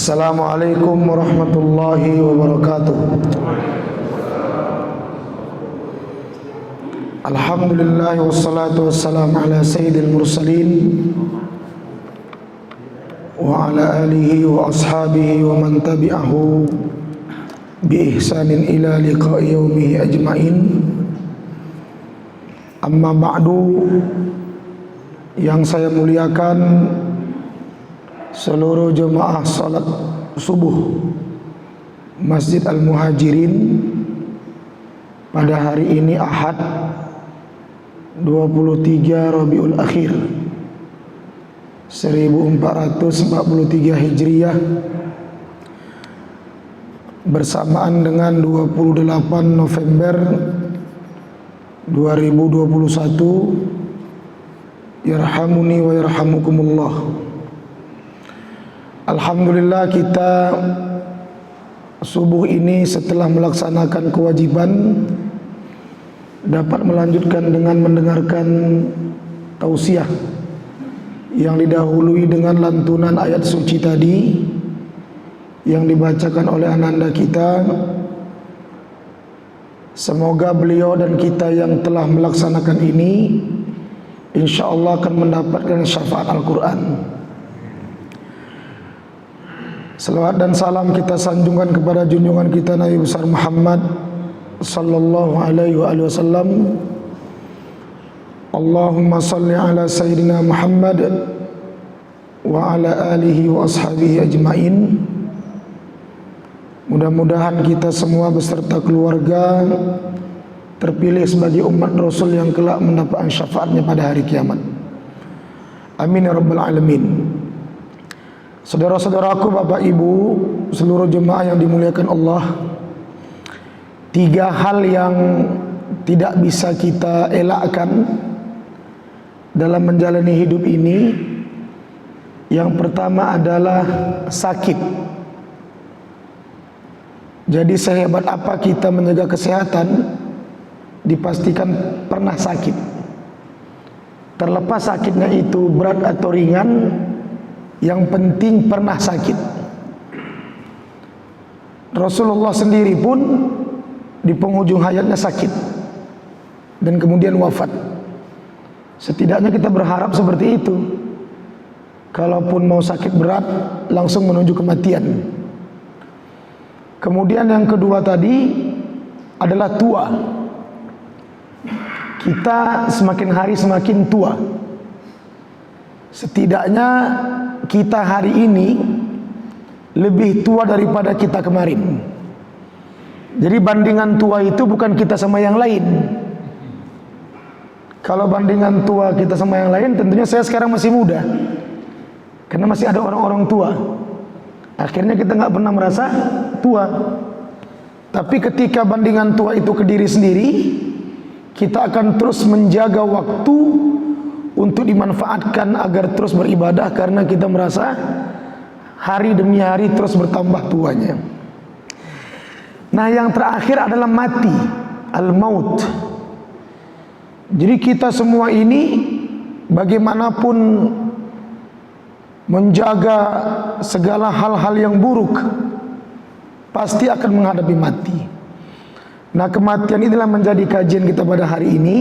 Assalamualaikum warahmatullahi wabarakatuh. Alhamdulillah wassalatu wassalamu ala sayyidil mursalin wa ala alihi wa ashabihi wa man tabi'ahu bi ihsanin ila liqa'i yaumihi ajma'in. Amma ba'du, yang saya muliakan seluruh jemaah salat subuh Masjid Al-Muhajirin pada hari ini Ahad 23 Rabiul Akhir 1443 Hijriah bersamaan dengan 28 November 2021. Yarhamuni wa yarhamukumullah. Alhamdulillah, kita subuh ini setelah melaksanakan kewajiban dapat melanjutkan dengan mendengarkan tausiah yang didahului dengan lantunan ayat suci tadi yang dibacakan oleh ananda kita. Semoga beliau dan kita yang telah melaksanakan ini insyaallah akan mendapatkan syafaat Al-Quran. Salawat dan salam kita sanjungkan kepada junjungan kita Nabi besar Muhammad sallallahu alaihi wasallam. Allahumma salli ala sayyidina Muhammad wa ala alihi wa ashabihi ajmain. Mudah-mudahan kita semua beserta keluarga terpilih sebagai umat Rasul yang kelak mendapatkan syafaatnya pada hari kiamat. Amin ya rabbal alamin. Saudara-saudaraku, Bapak Ibu, seluruh jemaah yang dimuliakan Allah, 3 hal yang tidak bisa kita elakkan dalam menjalani hidup ini. Yang pertama adalah sakit. Jadi sehebat apa kita menjaga kesehatan, dipastikan pernah sakit. Terlepas sakitnya itu berat atau ringan, yang penting pernah sakit. Rasulullah sendiri pun di penghujung hayatnya sakit dan kemudian wafat. Setidaknya kita berharap seperti itu. Kalaupun mau sakit berat, langsung menuju kematian. Kemudian yang kedua tadi adalah tua. Kita semakin hari semakin tua. Setidaknya kita hari ini lebih tua daripada kita kemarin. Jadi bandingan tua itu bukan kita sama yang lain. Kalau bandingan tua kita sama yang lain, tentunya saya sekarang masih muda, karena masih ada orang-orang tua. Akhirnya kita nggak pernah merasa tua. Tapi ketika bandingan tua itu ke diri sendiri, kita akan terus menjaga waktu untuk dimanfaatkan agar terus beribadah, karena kita merasa hari demi hari terus bertambah tuanya. Nah, yang terakhir adalah mati, al-maut. Jadi kita semua ini bagaimanapun menjaga segala hal-hal yang buruk, pasti akan menghadapi mati. Nah, kematian inilah menjadi kajian kita pada hari ini,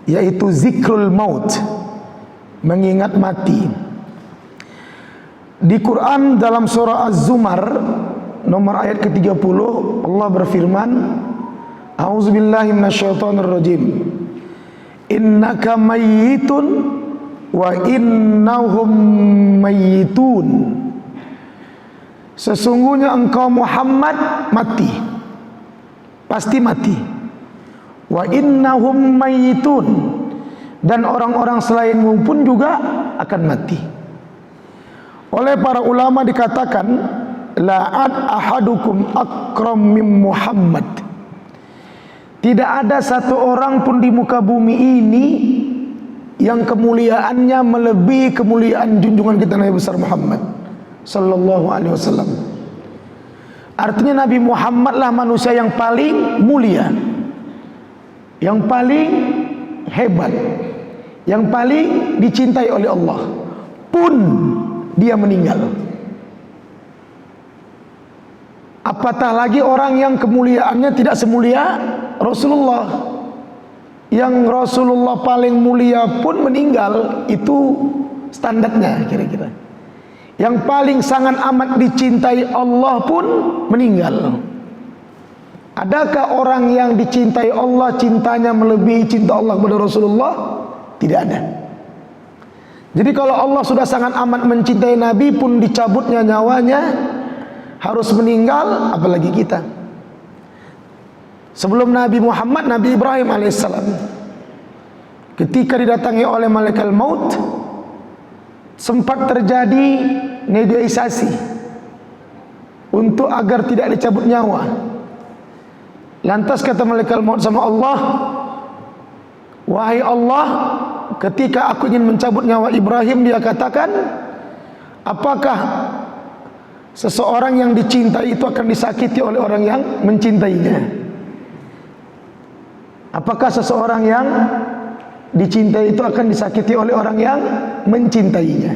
yaitu zikrul maut, mengingat mati. Di Quran dalam surah Az-Zumar nomor ayat ke-30, Allah berfirman, A'udzubillahi minasyaitonirrajim. Innaka mayyitun wa innahum mayyitun. Sesungguhnya engkau Muhammad mati, pasti mati. Wa innahum mayyitun, dan orang-orang selainmu pun juga akan mati. Oleh para ulama dikatakan, la'ad ahadukum akram min Muhammad. Tidak ada satu orang pun di muka bumi ini yang kemuliaannya melebihi kemuliaan junjungan kita Nabi besar Muhammad sallallahu alaihi wasallam. Artinya Nabi Muhammad lah manusia yang paling mulia, yang paling hebat, yang paling dicintai oleh Allah, pun dia meninggal. Apatah lagi orang yang kemuliaannya tidak semulia Rasulullah. Yang Rasulullah paling mulia pun meninggal, itu standarnya kira-kira. Yang paling sangat amat dicintai Allah pun meninggal. Adakah orang yang dicintai Allah cintanya melebihi cinta Allah kepada Rasulullah? Tidak ada. Jadi kalau Allah sudah sangat amat mencintai Nabi pun dicabutnya nyawanya, harus meninggal, apalagi kita. Sebelum Nabi Muhammad, Nabi Ibrahim alaihissalam, ketika didatangi oleh malaikat maut, sempat terjadi negosiasi untuk agar tidak dicabut nyawa. Lantas kata malaikat maut sama Allah, wahai Allah, ketika aku ingin mencabut nyawa Ibrahim, dia katakan, apakah seseorang yang dicintai itu akan disakiti oleh orang yang mencintainya? Apakah seseorang yang dicintai itu akan disakiti oleh orang yang mencintainya?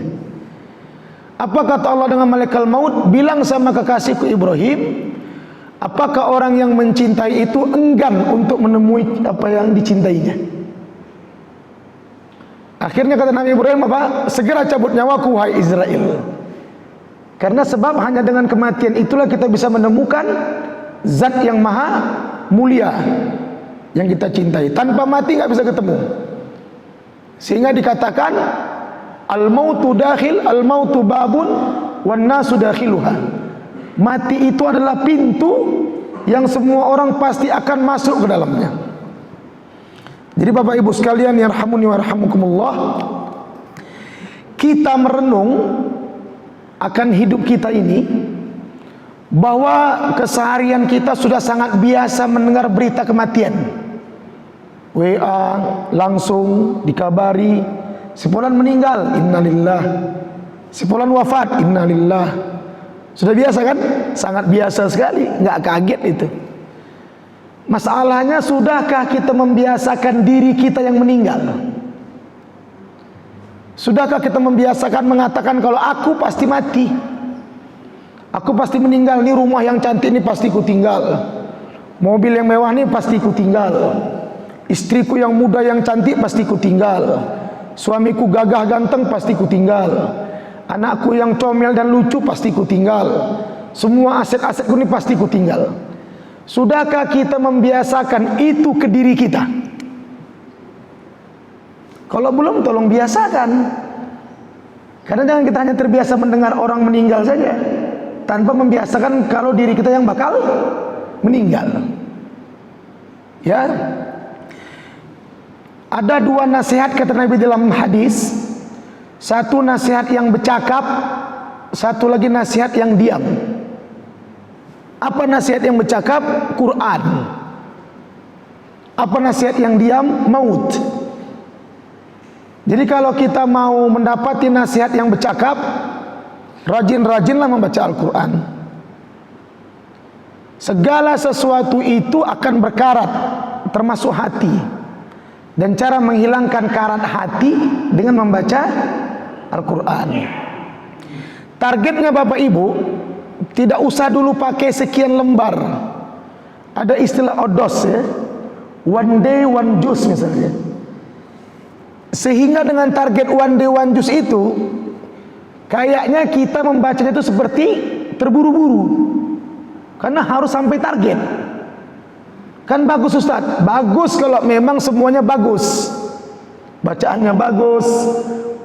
Apa kata Allah dengan malaikat maut? Bilang sama kekasihku Ibrahim, apakah orang yang mencintai itu enggan untuk menemui apa yang dicintainya? Akhirnya kata Nabi Ibrahim apa? Segera cabut nyawaku wahai Israel. Karena sebab hanya dengan kematian itulah kita bisa menemukan zat yang maha mulia yang kita cintai. Tanpa mati nggak bisa ketemu. Sehingga dikatakan al-mautu dakhil, al-mautu babun wan nasu dakhiluha. Mati itu adalah pintu yang semua orang pasti akan masuk ke dalamnya. Jadi Bapak Ibu sekalian yarhamuni warhamukumullah, kita merenung akan hidup kita ini, bahwa keseharian kita sudah sangat biasa mendengar berita kematian. WA langsung dikabari si fulan meninggal, innalillah. Si fulan wafat, innalillah. Sudah biasa kan? Sangat biasa sekali, nggak kaget itu. Masalahnya, sudahkah kita membiasakan diri kita yang meninggal? Sudahkah kita membiasakan mengatakan kalau aku pasti mati, aku pasti meninggal, ini rumah yang cantik ini pasti ku tinggal, mobil yang mewah ini pasti ku tinggal, istriku yang muda yang cantik pasti ku tinggal, suamiku gagah ganteng pasti ku tinggal, anakku yang comel dan lucu pasti ku tinggal, semua aset-asetku ini pasti ku tinggal. Sudahkah kita membiasakan itu ke diri kita? Kalau belum, tolong biasakan. Karena jangan kita hanya terbiasa mendengar orang meninggal saja, tanpa membiasakan kalau diri kita yang bakal meninggal. Ya, ada dua nasihat kata Nabi dalam hadis. Satu nasihat yang bercakap, satu lagi nasihat yang diam. Apa nasihat yang bercakap? Quran. Apa nasihat yang diam? Maut. Jadi kalau kita mau mendapati nasihat yang bercakap, rajin-rajinlah membaca Al-Quran. Segala sesuatu itu akan berkarat, termasuk hati. Dan cara menghilangkan karat hati dengan membaca Al-Quran. Targetnya Bapak Ibu, tidak usah dulu pakai sekian lembar. Ada istilah odos ya, one day one juice misalnya. Sehingga dengan target one day one juice itu, kayaknya kita membacanya itu seperti terburu-buru, karena harus sampai target. Kan bagus Ustaz, bagus kalau memang semuanya bagus, bacaannya bagus,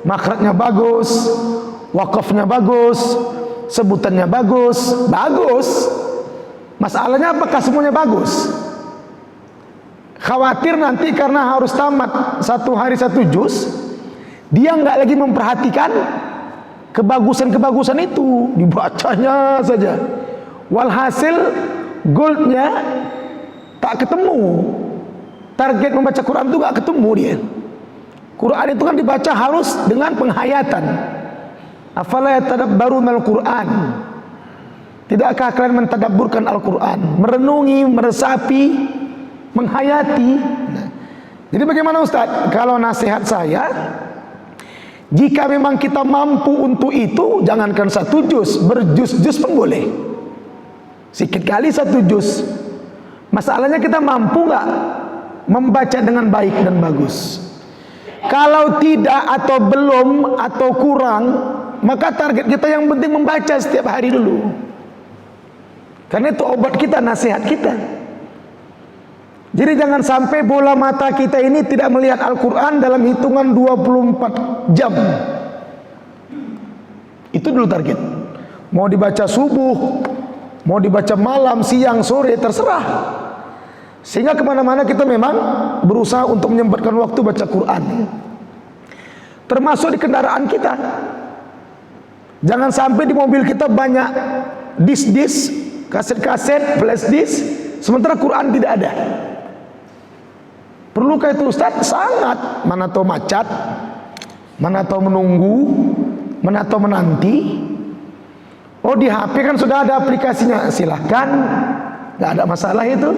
makhrajnya bagus, wakafnya bagus, sebutannya bagus, bagus. Masalahnya apakah semuanya bagus? Khawatir nanti karena harus tamat satu hari satu juz, dia nggak lagi memperhatikan kebagusan-kebagusan itu, dibacanya saja. Walhasil goalnya tak ketemu. Target membaca Quran itu nggak ketemu dia. Quran itu kan dibaca harus dengan penghayatan. Afala yatadabbarunal Quran? Tidakkah kalian mentadabburkan Al-Quran, merenungi, meresapi, menghayati? Jadi bagaimana Ustaz? Kalau nasihat saya, jika memang kita mampu untuk itu, jangankan satu juz, berjuz-juz pun boleh. Sikit kali 1 juz. Masalahnya kita mampu nggak membaca dengan baik dan bagus. Kalau tidak atau belum atau kurang, maka target kita yang penting membaca setiap hari dulu. Karena itu obat kita, nasihat kita. Jadi jangan sampai bola mata kita ini tidak melihat Al-Quran dalam hitungan 24 jam. Itu dulu target. Mau dibaca subuh, mau dibaca malam, siang, sore, terserah. Sehingga kemana-mana kita memang berusaha untuk menyempatkan waktu baca Quran. Termasuk di kendaraan kita. Jangan sampai di mobil kita banyak disk-disk, kaset-kaset, flash disk, sementara Quran tidak ada. Perlukah itu Ustaz? Sangat. Mana tahu macet, mana tahu menunggu, mana tahu menanti. Oh, di HP kan sudah ada aplikasinya, silahkan, nggak ada masalah itu.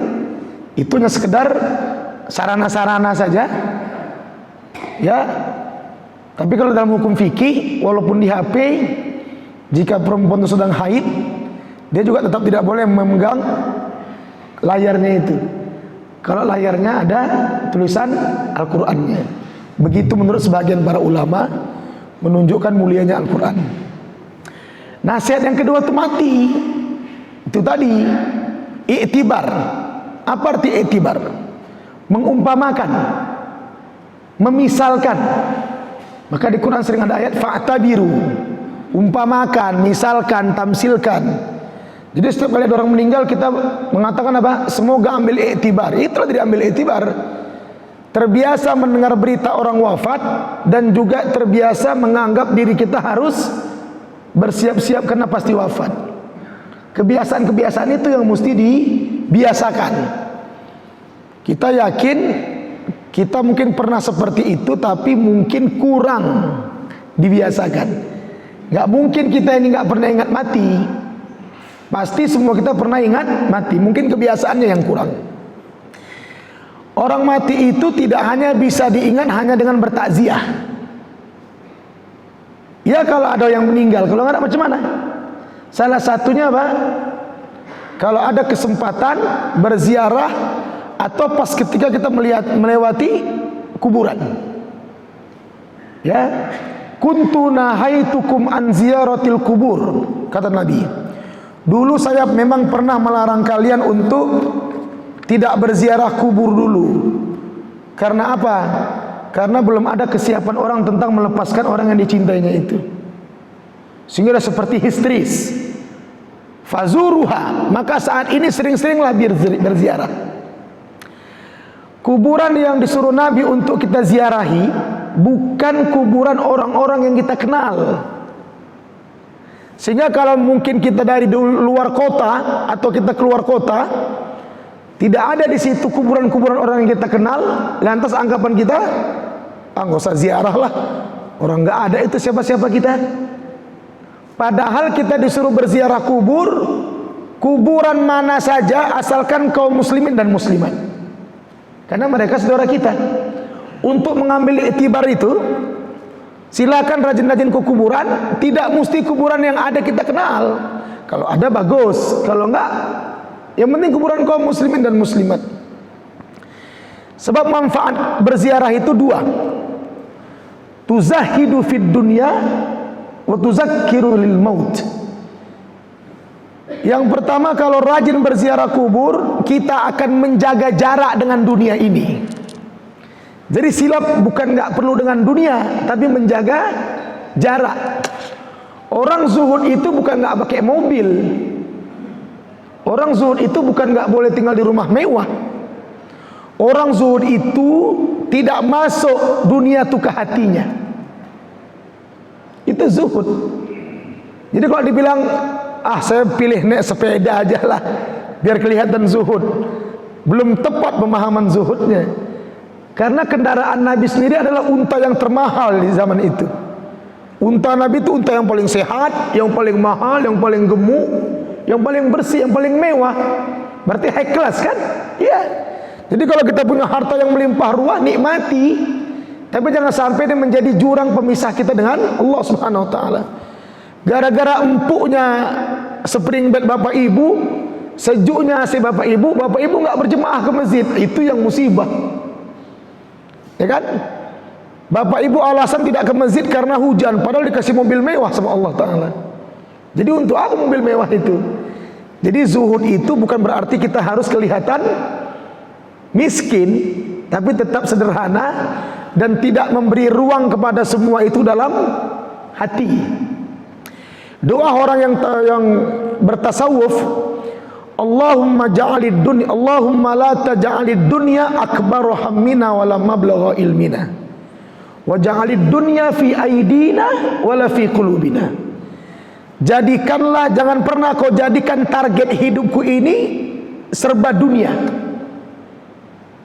Itunya sekedar sarana-sarana saja. Ya. Tapi kalau dalam hukum fikih, walaupun di HP, jika perempuan itu sedang haid, dia juga tetap tidak boleh memegang layarnya itu. Kalau layarnya ada tulisan Al-Qur'annya. Begitu menurut sebagian para ulama, menunjukkan mulianya Al-Quran. Nasihat yang kedua itu mati. Itu tadi, i'tibar. Apa arti i'tibar? Mengumpamakan, memisalkan. Maka di Quran sering ada ayat fa'tabiru, umpamakan, misalkan, tamsilkan. Jadi setiap kali ada orang meninggal kita mengatakan apa? Semoga ambil i'tibar. Itulah tidak ambil i'tibar. Terbiasa mendengar berita orang wafat dan juga terbiasa menganggap diri kita harus bersiap-siap karena pasti wafat. Kebiasaan-kebiasaan itu yang mesti dibiasakan. Kita yakin kita mungkin pernah seperti itu, tapi mungkin kurang dibiasakan. Gak mungkin kita ini gak pernah ingat mati. Pasti semua kita pernah ingat mati. Mungkin kebiasaannya yang kurang. Orang mati itu tidak hanya bisa diingat hanya dengan bertakziah. Ya kalau ada yang meninggal, kalau nggak ada macam mana? Salah satunya apa? Kalau ada kesempatan berziarah atau pas ketika kita melewati kuburan. Ya, kuntu nahaitukum an ziyaratil kubur, kata Nabi. Dulu saya memang pernah melarang kalian untuk tidak berziarah kubur dulu. Karena apa? Karena belum ada kesiapan orang tentang melepaskan orang yang dicintainya itu. Sehingga seperti histeris. Fazuruha, maka saat ini sering-seringlah berziarah. Kuburan yang disuruh Nabi untuk kita ziarahi bukan kuburan orang-orang yang kita kenal. Sehingga kalau mungkin kita dari luar kota atau kita keluar kota, tidak ada di situ kuburan-kuburan orang yang kita kenal, lantas anggapan kita, nggak usah ziarah lah, orang nggak ada itu siapa-siapa kita. Padahal kita disuruh berziarah kubur, kuburan mana saja asalkan kaum muslimin dan muslimat, karena mereka saudara kita. Untuk mengambil iktibar itu, silakan rajin-rajin ke kuburan. Tidak mesti kuburan yang ada kita kenal. Kalau ada bagus, kalau enggak, yang penting kuburan kaum muslimin dan muslimat. Sebab manfaat berziarah itu dua. Tuzahidu fid dunya wa tuzakkiru lil maut. Yang pertama, kalau rajin berziarah kubur, kita akan menjaga jarak dengan dunia ini. Jadi silap bukan nggak perlu dengan dunia, tapi menjaga jarak. Orang zuhud itu bukan nggak pakai mobil. Orang zuhud itu bukan nggak boleh tinggal di rumah mewah. Orang zuhud itu tidak masuk dunia itu ke hatinya. Itu zuhud. Jadi kalau dibilang, saya pilih naik sepeda aja lah, biar kelihatan zuhud, belum tepat pemahaman zuhudnya. Karena kendaraan Nabi sendiri adalah unta yang termahal di zaman itu. Unta Nabi itu unta yang paling sehat, yang paling mahal, yang paling gemuk, yang paling bersih, yang paling mewah. Berarti high class kan? Iya. Jadi kalau kita punya harta yang melimpah ruah, nikmati. Tapi jangan sampai dia menjadi jurang pemisah kita dengan Allah Subhanahu wa taala. Gara-gara empuknya spring bed bapak ibu, sejuknya si bapak ibu nggak berjemaah ke masjid, itu yang musibah. Ya kan? Bapak ibu alasan tidak ke masjid karena hujan, padahal dikasih mobil mewah sama Allah Ta'ala. Jadi untuk apa mobil mewah itu? Jadi zuhud itu bukan berarti kita harus kelihatan miskin, tapi tetap sederhana dan tidak memberi ruang kepada semua itu dalam hati. Doa orang yang bertasawuf, Allahumma ja'alid dunya, Allahumma la taj'alid dunya akbar hammina wala mablagha ilmina, wa ja'alid dunya fi aidina wala fi qulubina. Jadikanlah, jangan pernah kau jadikan target hidupku ini serba dunia.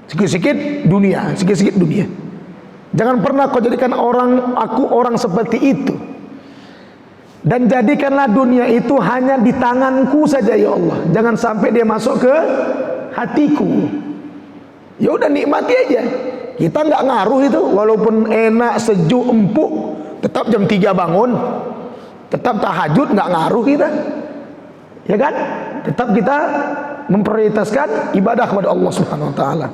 Sikit-sikit dunia, sikit-sikit dunia. Jangan pernah kau jadikan aku orang seperti itu. Dan jadikanlah dunia itu hanya di tanganku saja ya Allah. Jangan sampai dia masuk ke hatiku. Ya udah, nikmati aja. Kita nggak ngaruh itu, walaupun enak, sejuk, empuk, tetap jam 3 bangun, tetap tahajud, nggak ngaruh kita. Ya kan? Tetap kita memprioritaskan ibadah kepada Allah Subhanahu wa taala.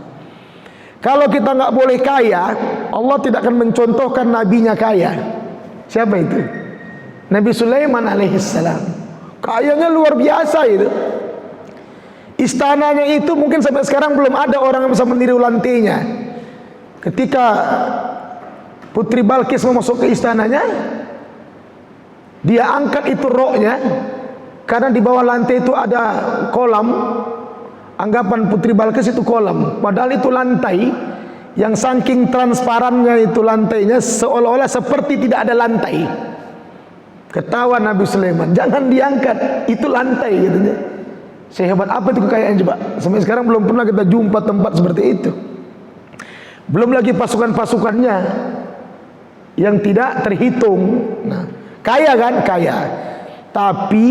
Kalau kita nggak boleh kaya, Allah tidak akan mencontohkan nabinya kaya. Siapa itu? Nabi Sulaiman alaihissalam. Kayanya luar biasa itu. Istananya itu mungkin sampai sekarang belum ada orang yang bisa meniru lantainya. Ketika Putri Balkis mau masuk ke istananya, dia angkat itu roknya, karena di bawah lantai itu ada kolam. Anggapan Putri Balkis itu kolam, padahal itu lantai yang saking transparannya itu lantainya, seolah-olah seperti tidak ada lantai. Ketawa Nabi Sulaiman, jangan diangkat, itu lantai katanya. Sehebat apa itu kekayaan coba? Sampai sekarang belum pernah kita jumpa tempat seperti itu. Belum lagi pasukan-pasukannya yang tidak terhitung. Nah, kaya kan? Kaya. Tapi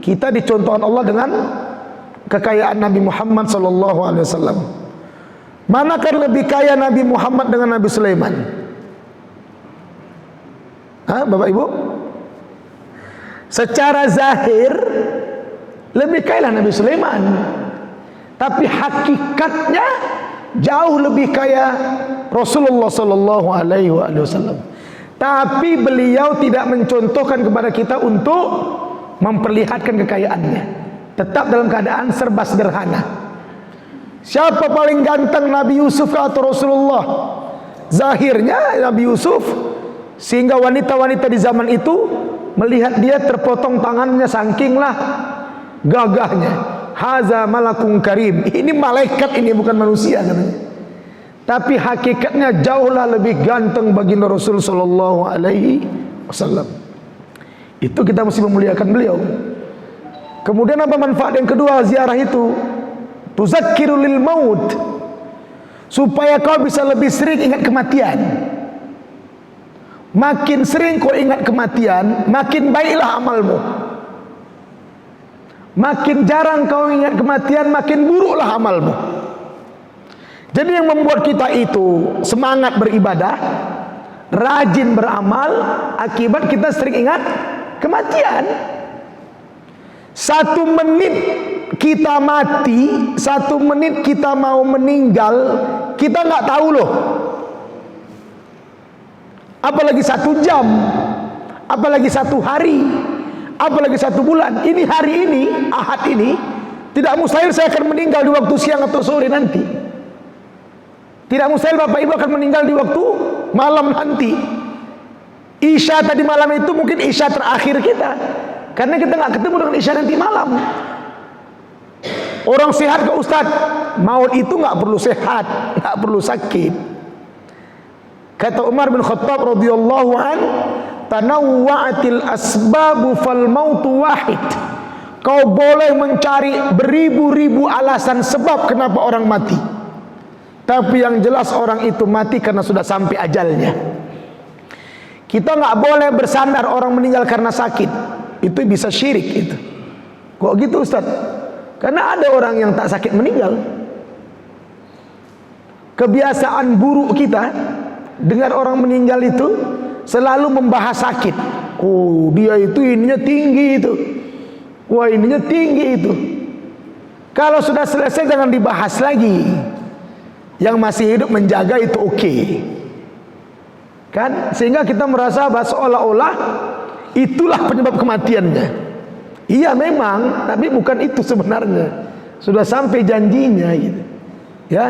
kita dicontohkan Allah dengan kekayaan Nabi Muhammad SAW. Manakah lebih kaya Nabi Muhammad dengan Nabi Sulaiman? Hah, Bapak Ibu? Secara zahir lebih kaya Nabi Sulaiman, tapi hakikatnya jauh lebih kaya Rasulullah Sallallahu Alaihi Wasallam. Tapi beliau tidak mencontohkan kepada kita untuk memperlihatkan kekayaannya. Tetap dalam keadaan serba sederhana. Siapa paling ganteng, Nabi Yusuf atau Rasulullah? Zahirnya Nabi Yusuf, sehingga wanita-wanita di zaman itu melihat dia terpotong tangannya, sakinglah gagahnya. Haza malakun karim. Ini malaikat, ini bukan manusia katanya. Tapi hakikatnya jauhlah lebih ganteng baginda Rasul sallallahu alaihi wasallam. Itu kita mesti memuliakan beliau. Kemudian apa manfaat yang kedua ziarah itu? Tuzakkiru lil maut, supaya kau bisa lebih sering ingat kematian. Makin sering kau ingat kematian, makin baiklah amalmu. Makin jarang kau ingat kematian, makin buruklah amalmu. Jadi yang membuat kita itu semangat beribadah, rajin beramal, akibat kita sering ingat kematian. 1 menit kita mati, 1 menit kita mau meninggal, kita nggak tahu loh. Apalagi 1 jam, apalagi 1 hari, apalagi 1 bulan. Ini hari ini, Ahad ini, tidak mustahil saya akan meninggal di waktu siang atau sore nanti. Tidak mustahil Bapak Ibu akan meninggal di waktu malam nanti. Isya tadi malam itu mungkin isya terakhir kita, karena kita nggak ketemu dengan isya nanti malam. Orang sehat ke Ustaz, maut itu nggak perlu sehat, nggak perlu sakit. Kata Umar bin Khattab radhiyallahu an, tanawwa'atil asbabu fal mautu wahid. Kau boleh mencari beribu-ribu alasan sebab kenapa orang mati, tapi yang jelas orang itu mati karena sudah sampai ajalnya. Kita nggak boleh bersandar orang meninggal karena sakit, itu bisa syirik itu. Kok gitu Ustaz? Karena ada orang yang tak sakit meninggal. Kebiasaan buruk kita dengar orang meninggal itu selalu membahas sakit. Oh, dia itu ininya tinggi itu. Wah, ininya tinggi itu. Kalau sudah selesai jangan dibahas lagi. Yang masih hidup menjaga itu oke. Kan? Sehingga kita merasa bahwa seolah-olah itulah penyebab kematiannya. Iya memang, tapi bukan itu sebenarnya. Sudah sampai janjinya gitu. Ya.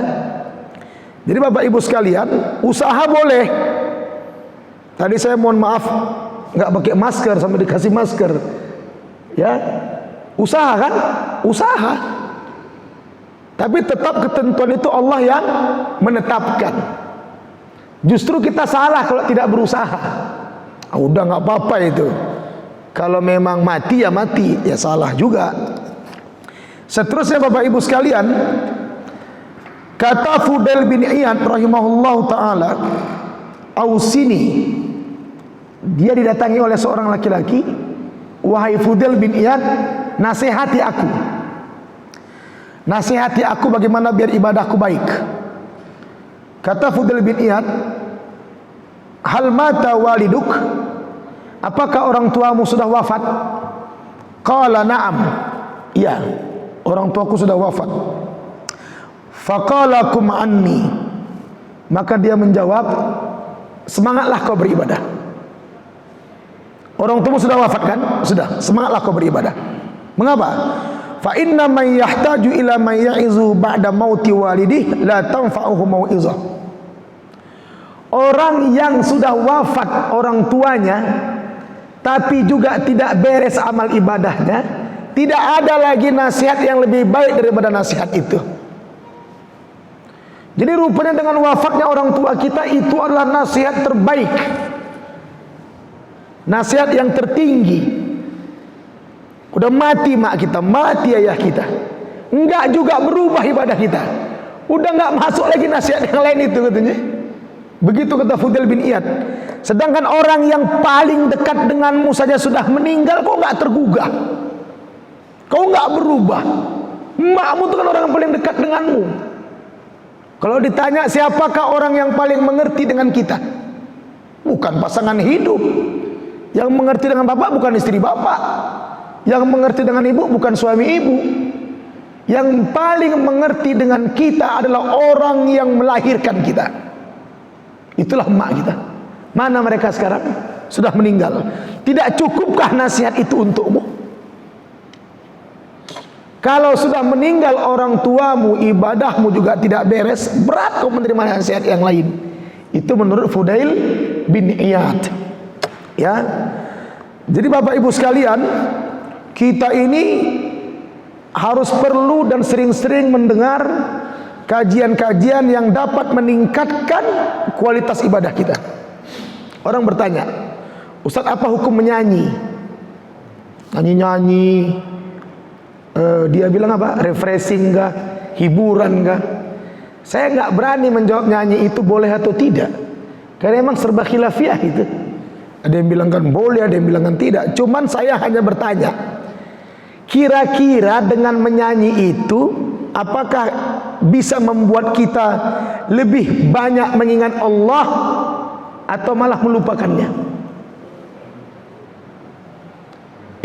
Jadi Bapak Ibu sekalian, usaha boleh. Tadi saya mohon maaf nggak pakai masker sampai dikasih masker. Ya. Usaha kan? Usaha. Tapi tetap ketentuan itu Allah yang menetapkan. Justru kita salah kalau tidak berusaha. Udah nggak apa-apa itu. Kalau memang mati ya mati, ya salah juga. Seterusnya Bapak Ibu sekalian, kata Fudail bin Iyad rahimahullah taala, ausini. Dia didatangi oleh seorang laki-laki, wahai Fudail bin Iyad, nasihati aku. Nasihati aku bagaimana biar ibadahku baik. Kata Fudail bin Iyad, hal mata waliduk? Apakah orang tuamu sudah wafat? Qala na'am. Iya, orang tuaku sudah wafat. Faqala kum anni. Maka dia menjawab, semangatlah kau beribadah. Orang tuamu sudah wafat kan? Sudah, semangatlah kau beribadah. Mengapa? Fa inna man yahtaju ila man ya'izu ba'da mauti walidih la tanfa'uhu mau'izah. Orang yang sudah wafat orang tuanya tapi juga tidak beres amal ibadahnya, tidak ada lagi nasihat yang lebih baik daripada nasihat itu. Jadi rupanya dengan wafatnya orang tua kita itu adalah nasihat terbaik, nasihat yang tertinggi. Udah mati mak kita, mati ayah kita, enggak juga berubah ibadah kita, udah enggak masuk lagi nasihat yang lain itu katanya. Begitu kata Fudail bin Iyad. Sedangkan orang yang paling dekat denganmu saja sudah meninggal, kau enggak tergugah, kau enggak berubah. Makmu itu kan orang yang paling dekat denganmu. Kalau ditanya siapakah orang yang paling mengerti dengan kita, bukan pasangan hidup. Yang mengerti dengan bapak bukan istri bapak, yang mengerti dengan ibu bukan suami ibu. Yang paling mengerti dengan kita adalah orang yang melahirkan kita. Itulah emak kita. Mana mereka sekarang? Sudah meninggal. Tidak cukupkah nasihat itu untukmu? Kalau sudah meninggal orang tuamu, ibadahmu juga tidak beres, berat kau menerima nasihat yang lain. Itu menurut Fudail bin Iyad. Ya. Jadi Bapak Ibu sekalian, kita ini harus perlu dan sering-sering mendengar kajian-kajian yang dapat meningkatkan kualitas ibadah kita. Orang bertanya, Ustaz, apa hukum menyanyi? Nyanyi-nyanyi, dia bilang apa? Refreshing kah? Hiburan kah? Saya nggak berani menjawab nyanyi itu boleh atau tidak, karena memang serba khilafiyah itu. Ada yang bilang kan boleh, ada yang bilang kan tidak. Cuman saya hanya bertanya, kira-kira dengan menyanyi itu apakah bisa membuat kita lebih banyak mengingat Allah atau malah melupakannya?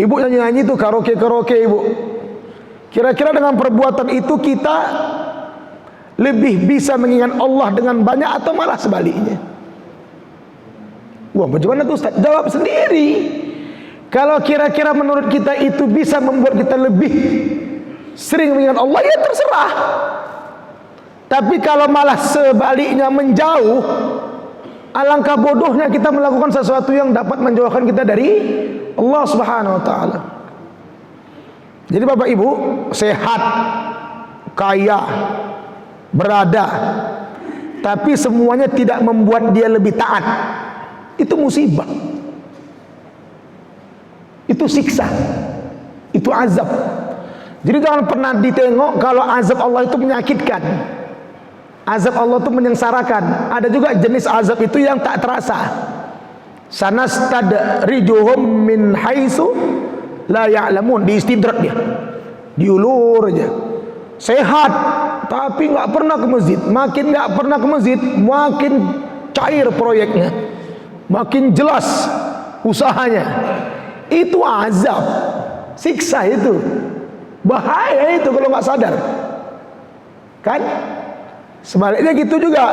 Ibu nyanyi-nyanyi itu karaoke-karaoke ibu. Kira-kira dengan perbuatan itu kita lebih bisa mengingat Allah dengan banyak atau malah sebaliknya? Wah, bagaimana tuh Ustaz? Jawab sendiri. Kalau kira-kira menurut kita itu bisa membuat kita lebih sering mengingat Allah, ya terserah. Tapi kalau malah sebaliknya menjauh, alangkah bodohnya kita melakukan sesuatu yang dapat menjauhkan kita dari Allah Subhanahu wa taala. Jadi Bapak Ibu, sehat, kaya, berada, tapi semuanya tidak membuat dia lebih taat, itu musibah, itu siksa, itu azab. Jadi jangan pernah ditengok kalau azab Allah itu menyakitkan, azab Allah itu menyengsarakan. Ada juga jenis azab itu yang tak terasa. Sanastadrijuhum min haitsu la ya'lamun, diistidrak dia, diulur aja. Sehat tapi nggak pernah ke masjid, makin nggak pernah ke masjid, makin cair proyeknya, makin jelas usahanya. Itu azab, siksa itu. Bahaya itu kalau nggak sadar. Kan? Sebaliknya gitu juga.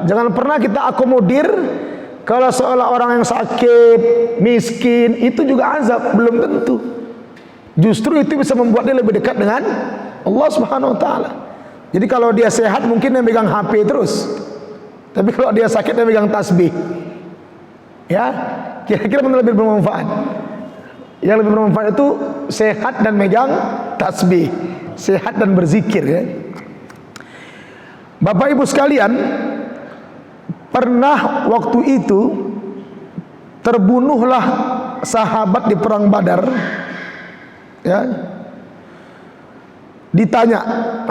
Jangan pernah kita akomodir kalau seolah orang yang sakit, miskin, itu juga azab. Belum tentu. Justru itu bisa membuat dia lebih dekat dengan Allah Subhanahu wa taala. Jadi kalau dia sehat mungkin dia megang HP terus. Tapi kalau dia sakit dia megang tasbih. Ya, kira-kira mana lebih bermanfaat? Yang lebih bermanfaat itu sehat dan megang tasbih, sehat dan berzikir ya. Bapak Ibu sekalian, pernah waktu itu terbunuhlah sahabat di perang Badar. Ya. Ditanya,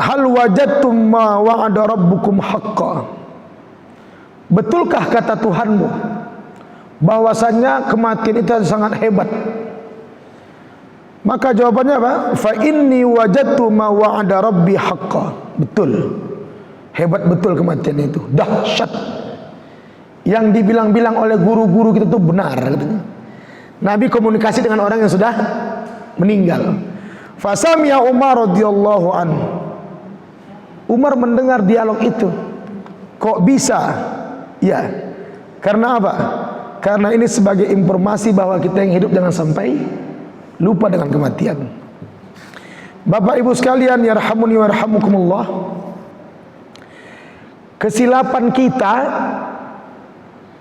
hal wajadtum ma wa'ada rabbukum haqqan? Betulkah kata Tuhanmu bahwasannya kematian itu sangat hebat? Maka jawabannya apa? Fa inni wajadtu ma wa'ada rabbi haqqan. Betul. Hebat betul kematian itu. Dahsyat. Yang dibilang-bilang oleh guru-guru kita itu benar katanya. Nabi komunikasi dengan orang yang sudah meninggal. Fasamiya Umar radhiyallahu anhu. Umar mendengar dialog itu. Kok bisa? Ya. Karena apa? Karena ini sebagai informasi bahwa kita yang hidup jangan sampai lupa dengan kematian. Bapak Ibu sekalian, yarhamuni warhamukumullah. Kesilapan kita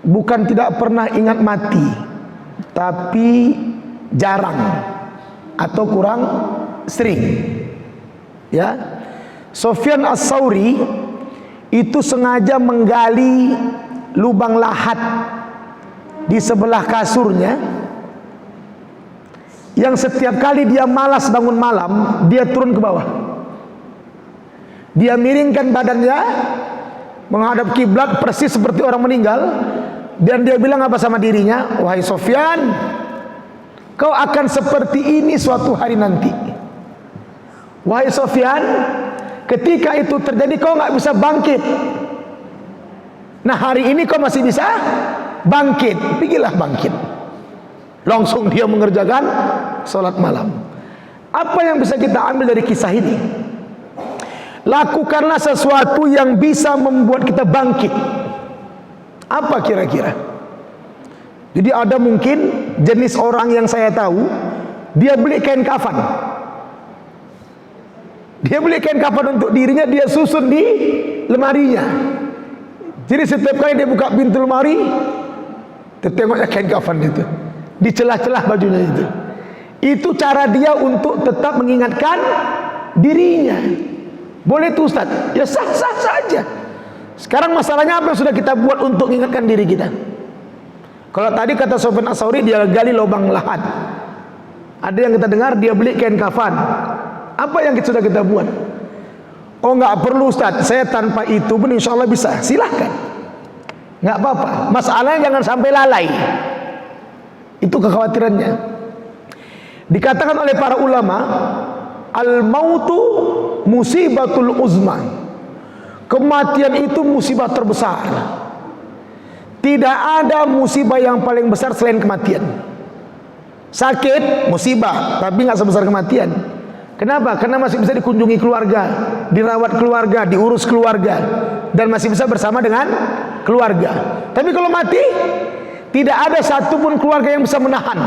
bukan tidak pernah ingat mati, tapi jarang atau kurang sering. Ya, Sufyan Ats-Tsauri itu sengaja menggali lubang lahat di sebelah kasurnya, yang setiap kali dia malas bangun malam, dia turun ke bawah. Dia miringkan badannya menghadap kiblat persis seperti orang meninggal, dan dia bilang apa sama dirinya? Wahai Sufyan, kau akan seperti ini suatu hari nanti. Wahai Sufyan, ketika itu terjadi kau nggak bisa bangkit. Nah hari ini kau masih bisa bangkit, pergilah bangkit. Langsung dia mengerjakan sholat malam. Apa yang bisa kita ambil dari kisah ini? Lakukanlah sesuatu yang bisa membuat kita bangkit. Apa kira-kira? Jadi ada mungkin jenis orang yang saya tahu, dia beli kain kafan. Dia beli kain kafan untuk dirinya, dia susun di lemarinya. Jadi setiap kali dia buka pintu lemari, tertengoknya kain kafan itu di celah-celah bajunya itu. Itu cara dia untuk tetap mengingatkan dirinya. Boleh tuh Ustaz? Ya sah-sah saja. Sekarang masalahnya apa yang sudah kita buat untuk mengingatkan diri kita? Kalau tadi kata Sufyan Ats-Tsauri, dia gali lubang lahat. Ada yang kita dengar dia beli kain kafan. Apa yang sudah kita buat? Oh nggak perlu Ustaz, saya tanpa itu pun insya Allah bisa. Silahkan, nggak apa-apa. Masalahnya jangan sampai lalai. Itu kekhawatirannya. Dikatakan oleh para ulama, al-mautu musibatul uzma. Kematian itu musibah terbesar. Tidak ada musibah yang paling besar selain kematian. Sakit musibah, tapi nggak sebesar kematian. Kenapa? Karena masih bisa dikunjungi keluarga, dirawat keluarga, diurus keluarga, dan masih bisa bersama dengan keluarga. Tapi kalau mati, tidak ada satupun keluarga yang bisa menahan.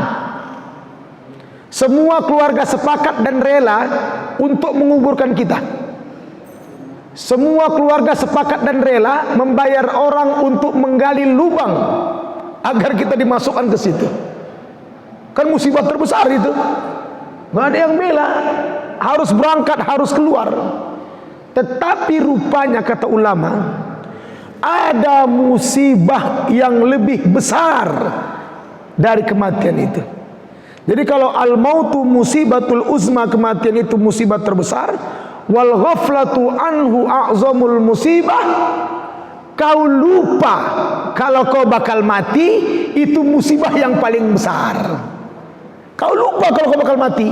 Semua keluarga sepakat dan rela untuk menguburkan kita. Semua keluarga sepakat dan rela membayar orang untuk menggali lubang agar kita dimasukkan ke situ. Kan musibah terbesar itu. Gak ada yang bela, harus berangkat, harus keluar. Tetapi rupanya kata ulama, ada musibah yang lebih besar dari kematian itu. Jadi kalau al-mautu musibatul uzma, kematian itu musibah terbesar, wal ghaflatu anhu a'zamul musibah, kau lupa kalau kau bakal mati, itu musibah yang paling besar. Kau lupa kalau kau bakal mati.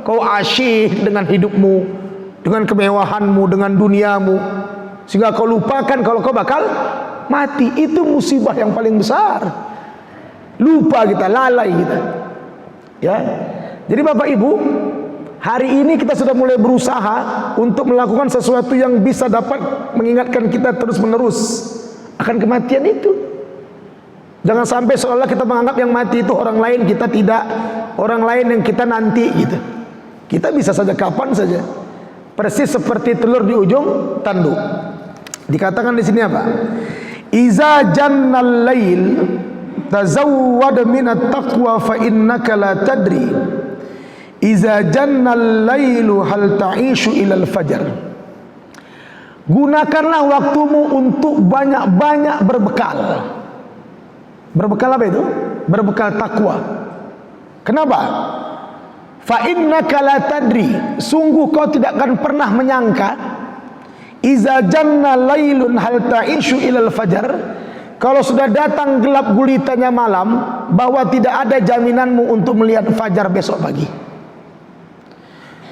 Kau asyik dengan hidupmu, dengan kemewahanmu, dengan duniamu, sehingga kau lupakan kalau kau bakal mati. Itu musibah yang paling besar. Lupa kita, lalai kita. Ya. Jadi Bapak Ibu, Hari ini kita sudah mulai berusaha untuk melakukan sesuatu yang bisa dapat mengingatkan kita terus menerus akan kematian itu. Jangan sampai seolah kita menganggap yang mati itu orang lain, kita tidak. Orang lain yang kita nanti gitu. Kita bisa saja kapan saja. Persis seperti telur di ujung tanduk. Dikatakan di sini apa? Iza jannal lail tazawwad minat taqwa fa innaka la tadri. Iza jannal lailu hal ta'ishu ilal fajar. Gunakanlah waktumu untuk banyak-banyak berbekal. Berbekal apa itu? Berbekal takwa. Kenapa? Fa innaka la tadri, sungguh kau tidak akan pernah menyangka. Iza jannal lailun hal ta'ishu ilal fajar, kalau sudah datang gelap gulitanya malam, bahwa tidak ada jaminanmu untuk melihat fajar besok pagi.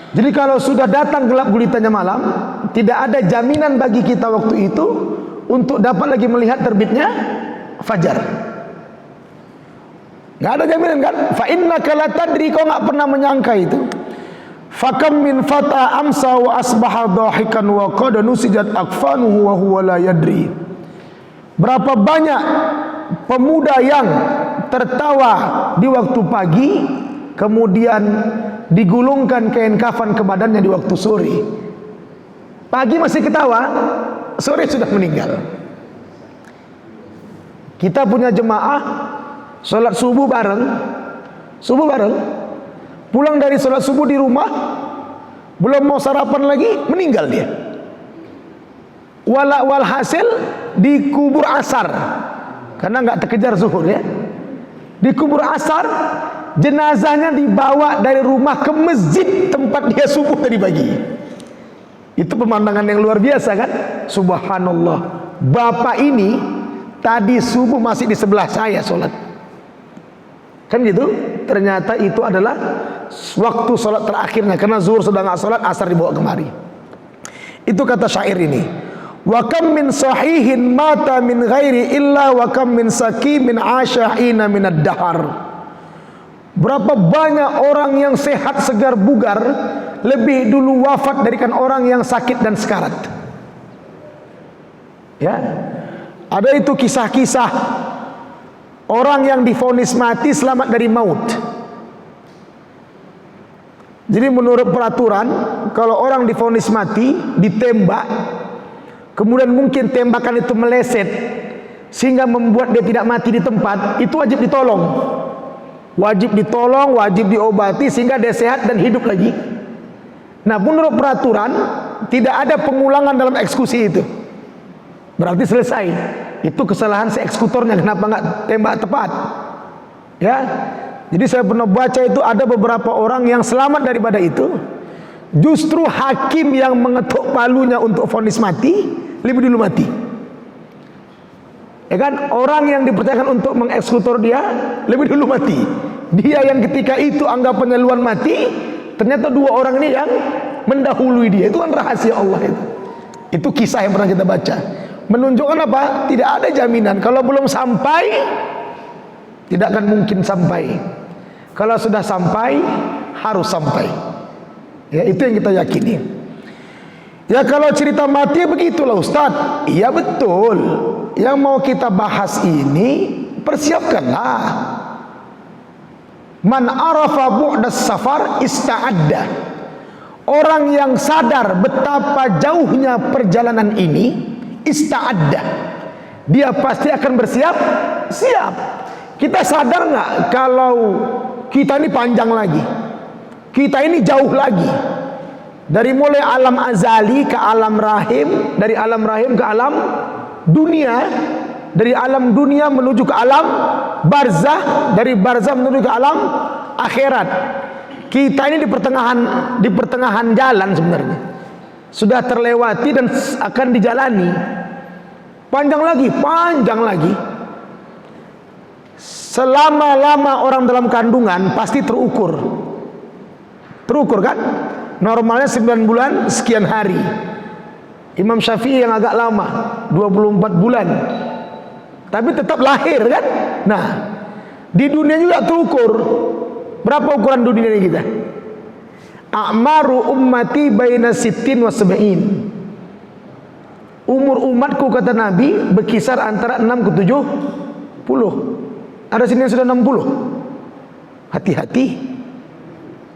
Jadi kalau sudah datang gelap gulitanya malam, tidak ada jaminan bagi kita waktu itu untuk dapat lagi melihat terbitnya fajar. Nggak ada jaminan kan? Fa innaka la tadri, kau nggak pernah menyangka itu. Fakam min fata amsa wa asbaha dhahikan wa qad nusijat akfanuhu wa huwa la yadri. Berapa banyak pemuda yang tertawa di waktu pagi, kemudian digulungkan kain kafan ke badannya di waktu sore. Pagi masih ketawa, sore sudah meninggal. Kita punya jemaah sholat subuh bareng, pulang dari sholat subuh di rumah, belum mau sarapan lagi, meninggal dia. Walhasil dikubur asar, karena nggak terkejar zuhur ya. Dikubur asar, jenazahnya dibawa dari rumah ke masjid tempat dia subuh tadi pagi. Itu pemandangan yang luar biasa kan? Subhanallah, bapak ini tadi subuh masih di sebelah saya sholat. Kan gitu? Ternyata itu adalah waktu sholat terakhirnya, karena zuhur sudah nggak sholat, asar dibawa kemari. Itu kata syair ini. Wa kam min sahihin mata min ghairi illa wa kam min sakimin asya'ina minad dahar. Berapa banyak orang yang sehat segar bugar lebih dulu wafat darikan orang yang sakit dan sekarat. Ya, ada itu kisah-kisah orang yang divonis mati selamat dari maut. Jadi menurut peraturan, kalau orang divonis mati, ditembak, kemudian mungkin tembakan itu meleset sehingga membuat dia tidak mati di tempat, itu wajib ditolong. Wajib ditolong, wajib diobati sehingga dia sehat dan hidup lagi. Nah, menurut peraturan tidak ada pengulangan dalam eksekusi itu. Berarti selesai. Itu kesalahan si eksekutornya, kenapa nggak tembak tepat? Ya. Jadi saya pernah baca itu ada beberapa orang yang selamat daripada itu. Justru hakim yang mengetuk palunya untuk vonis mati lebih dulu mati. Ya kan? Orang yang dipercayakan untuk mengeksekutor dia lebih dulu mati. Dia yang ketika itu anggapannya luan mati, ternyata dua orang ini yang mendahului dia. Itu kan rahasia Allah itu. Itu kisah yang pernah kita baca. Menunjukkan apa? Tidak ada jaminan. Kalau belum sampai, tidak akan mungkin sampai. Kalau sudah sampai, harus sampai. Ya, itu yang kita yakini. Ya, kalau cerita mati begitulah Ustaz. Iya betul. Yang mau kita bahas ini, persiapkanlah. Man arafa bu'das safar ista'adda. Orang yang sadar betapa jauhnya perjalanan ini, ista'adda, dia pasti akan bersiap. Siap. Kita sadar nggak kalau kita ini panjang lagi, kita ini jauh lagi, dari mulai alam azali ke alam rahim, dari alam rahim ke alam dunia, dari alam dunia menuju ke alam barzah, dari barzah menuju ke alam akhirat. Kita ini di pertengahan jalan sebenarnya, sudah terlewati dan akan dijalani. Panjang lagi. Selama-lama orang dalam kandungan pasti terukur kan? Normalnya 9 bulan sekian hari. Imam Syafi'i yang agak lama 24 bulan, tapi tetap lahir kan? Nah, di dunia juga terukur. Berapa ukuran dunia ini kita? a'maru ummati baina sittin wa sab'in. Umur umatku kata Nabi berkisar antara 6 ke 70. Ada sini yang sudah 60. Hati-hati.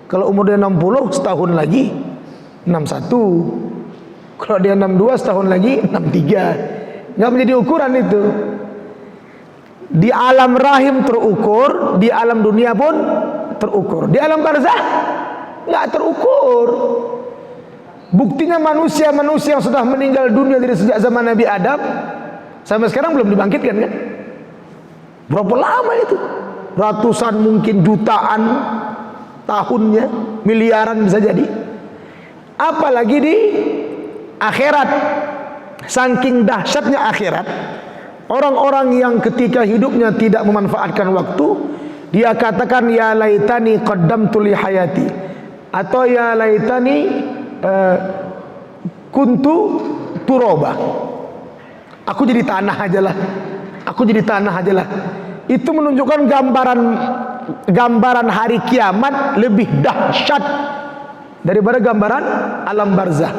Kalau umur dia 60 setahun lagi 61. Kalau dia 62 setahun lagi 63. Enggak menjadi ukuran itu. Di alam rahim terukur, di alam dunia pun terukur. Di alam barzah enggak terukur. Buktinya manusia-manusia yang sudah meninggal dunia dari sejak zaman Nabi Adam sampai sekarang belum dibangkitkan kan? Berapa lama itu? Ratusan mungkin jutaan tahunnya, miliaran bisa jadi. Apalagi di akhirat. Saking dahsyatnya akhirat, orang-orang yang ketika hidupnya tidak memanfaatkan waktu, dia katakan ya laitani qaddamtu li hayati, atau ya laitani kuntu turoba. Aku jadi tanah aja lah. Aku jadi tanah aja lah. Itu menunjukkan gambaran hari kiamat lebih dahsyat daripada gambaran alam barzah.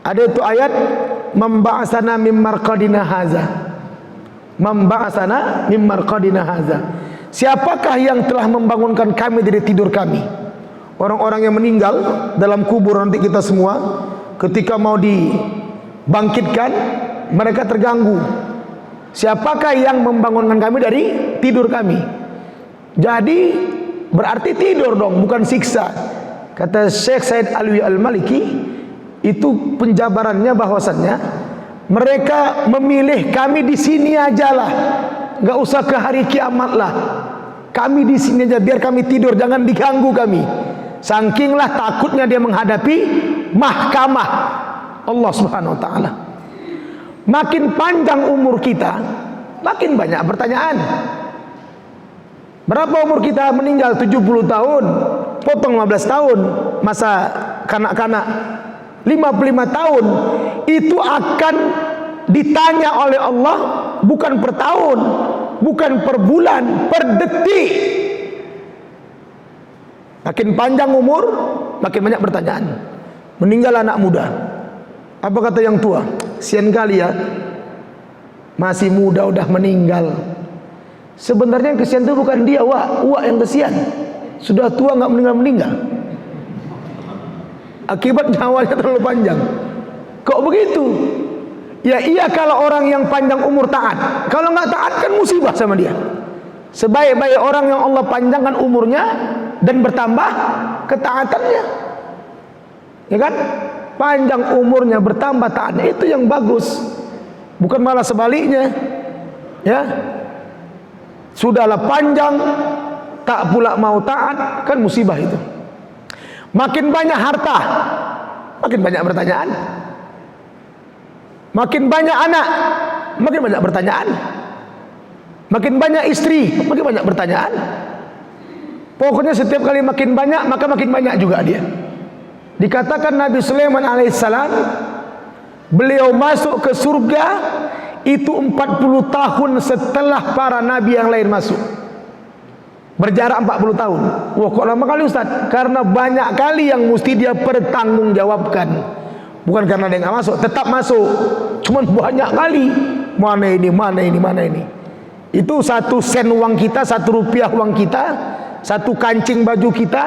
Ada itu ayat memba'asana mim marqadina haza. Memba'asana mim marqadina haza. Siapakah yang telah membangunkan kami dari tidur kami? Orang-orang yang meninggal dalam kubur nanti kita semua ketika mau dibangkitkan mereka terganggu. Siapakah yang membangunkan kami dari tidur kami? Jadi berarti tidur dong, bukan siksa. Kata Syekh Said Alwi Al-Maliki, itu penjabarannya bahwasannya mereka memilih kami di sini aja lah, nggak usah ke hari kiamat lah. Kami di sini aja, biar kami tidur, jangan diganggu kami. Sangkinglah takutnya dia menghadapi mahkamah Allah Subhanahu wa taala. Makin panjang umur kita, makin banyak pertanyaan. Berapa umur kita meninggal? 70 tahun, potong 15 tahun masa kanak-kanak. 55 tahun itu akan ditanya oleh Allah bukan per tahun, bukan per bulan, per detik. Makin panjang umur, makin banyak pertanyaan. Meninggal anak muda. Apa kata yang tua? Sian kali ya, masih muda udah meninggal. Sebenarnya yang kesian itu bukan dia, Wak yang kesian. Sudah tua nggak meninggal. Akibat nyawanya terlalu panjang. Kok begitu? Ya iya kalau orang yang panjang umur taat. Kalau nggak taat kan musibah sama dia. Sebaik-baik orang yang Allah panjangkan umurnya dan bertambah ketaatannya, ya kan? Panjang umurnya bertambah taatnya, itu yang bagus. Bukan malah sebaliknya. Ya, sudahlah panjang tak pula mau taat, kan musibah itu. Makin banyak harta, makin banyak pertanyaan. Makin banyak anak, makin banyak pertanyaan. Makin banyak istri, makin banyak pertanyaan. Pokoknya setiap kali makin banyak, maka makin banyak juga dia. Dikatakan Nabi Sulaiman alaihissalam, beliau masuk ke surga itu 40 tahun setelah para nabi yang lain masuk. Berjarak 40 tahun. Wah, kok lama kali Ustaz? Karena banyak kali yang mesti dia pertanggungjawabkan. Bukan karena dia nggak masuk, tetap masuk. Cuman banyak kali. Mana ini, mana ini, mana ini. Itu 1 sen uang kita, 1 rupiah uang kita, 1 kancing baju kita,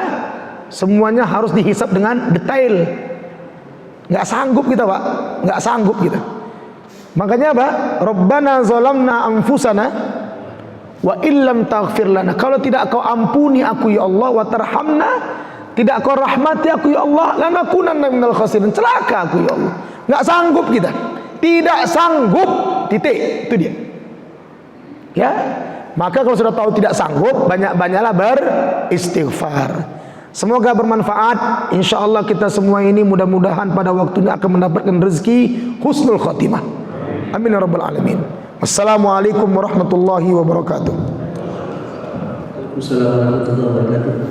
semuanya harus dihisap dengan detail. Nggak sanggup kita, Pak. Nggak sanggup kita. Makanya apa? Rabbana zalamna anfusana wa illam taghfir lana. Kalau tidak kau ampuni aku ya Allah, wa tarhamna, tidak kau rahmati aku ya Allah, lanakunanna minal khasirin. Celaka aku ya Allah. Nggak sanggup kita. Tidak sanggup. Titik. Itu dia. Ya. Maka kalau sudah tahu tidak sanggup, banyak-banyaklah beristighfar. Semoga bermanfaat. InsyaAllah kita semua ini mudah-mudahan pada waktunya akan mendapatkan rezeki husnul khotimah. Amin ya rabbal alamin. Wassalamualaikum warahmatullahi wabarakatuh. Waalaikumsalam warahmatullahi wabarakatuh.